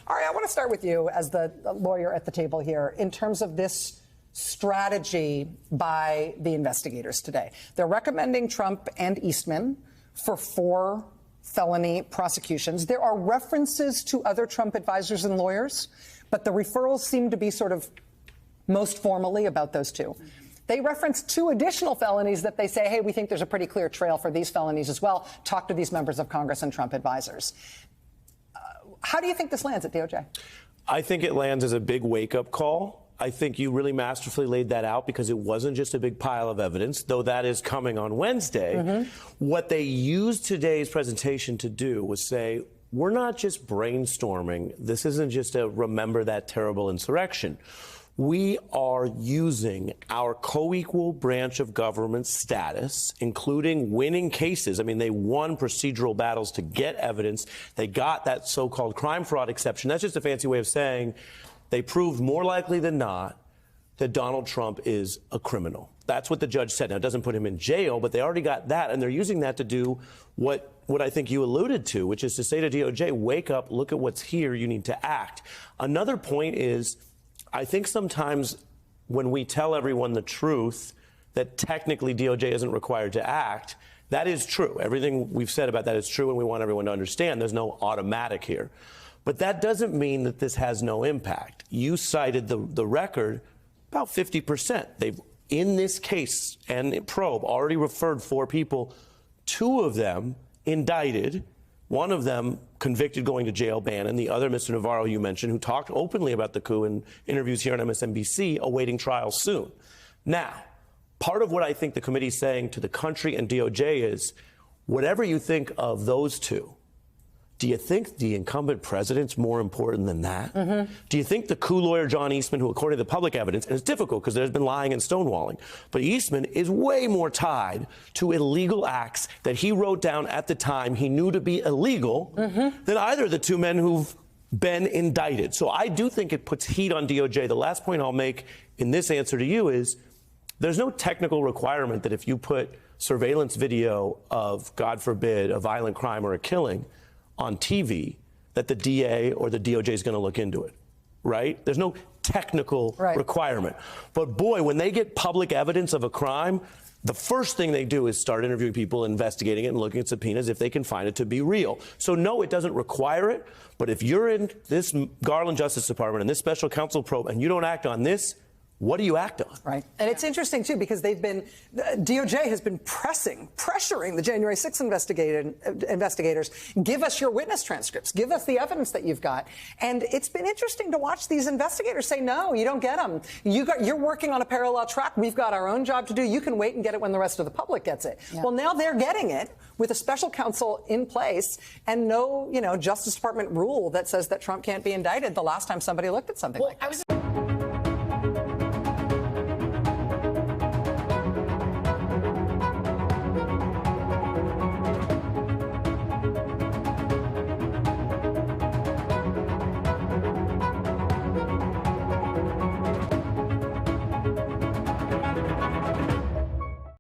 Ari, I want to start with you as the lawyer at the table here in terms of this strategy by the investigators today. They're recommending Trump and Eastman for 4 felony prosecutions. There are references to other Trump advisors and lawyers, but the referrals seem to be sort of most formally about those 2. They reference 2 additional felonies that they say, hey, we think there's a pretty clear trail for these felonies as well. Talk to these members of Congress and Trump advisors. How do you think this lands at DOJ? I think it lands as a big wake-up call. I think you really masterfully laid that out because it wasn't just a big pile of evidence, though that is coming on Wednesday. What they used today's presentation to do was say, we're not just brainstorming. This isn't just a remember that terrible insurrection. We are using our co-equal branch of government status, including winning cases. I mean, they won procedural battles to get evidence. They got that so-called crime fraud exception. That's just a fancy way of saying they proved more likely than not that Donald Trump is a criminal. That's what the judge said. Now, it doesn't put him in jail, but they already got that, and they're using that to do what I think you alluded to, which is to say to DOJ, wake up, look at what's here, you need to act. Another point is, I think sometimes when we tell everyone the truth that technically DOJ isn't required to act, that is true. Everything we've said about that is true, and we want everyone to understand there's no automatic here. But that doesn't mean that this has no impact. You cited the record, about 50%. They've, in this case and probe, already referred 4 people, 2 of them indicted, one of them convicted going to jail, Bannon, the other, Mr. Navarro, you mentioned, who talked openly about the coup in interviews here on MSNBC, awaiting trial soon. Now, part of what I think the committee is saying to the country and DOJ is, whatever you think of those 2, do you think the incumbent president's more important than that? Do you think the coup lawyer, John Eastman, who according to the public evidence, and it's difficult because there's been lying and stonewalling, but Eastman is way more tied to illegal acts that he wrote down at the time he knew to be illegal than either of the 2 men who've been indicted. So I do think it puts heat on DOJ. The last point I'll make in this answer to you is there's no technical requirement that if you put surveillance video of, God forbid, a violent crime or a killing on TV, that the DA or the DOJ is going to look into it, right? There's no technical requirement. But boy, when they get public evidence of a crime, the first thing they do is start interviewing people, investigating it, and looking at subpoenas if they can find it to be real. So no, it doesn't require it. But if you're in this Garland Justice Department and this special counsel probe and you don't act on this, what do you act on? Right. And it's interesting, too, because DOJ has been pressuring the January 6th investigators, give us your witness transcripts, give us the evidence that you've got. And it's been interesting to watch these investigators say, no, you don't get them. You're working on a parallel track. We've got our own job to do. You can wait and get it when the rest of the public gets it. Yeah. Well, now they're getting it with a special counsel in place and no, Justice Department rule that says that Trump can't be indicted the last time somebody looked at something like that.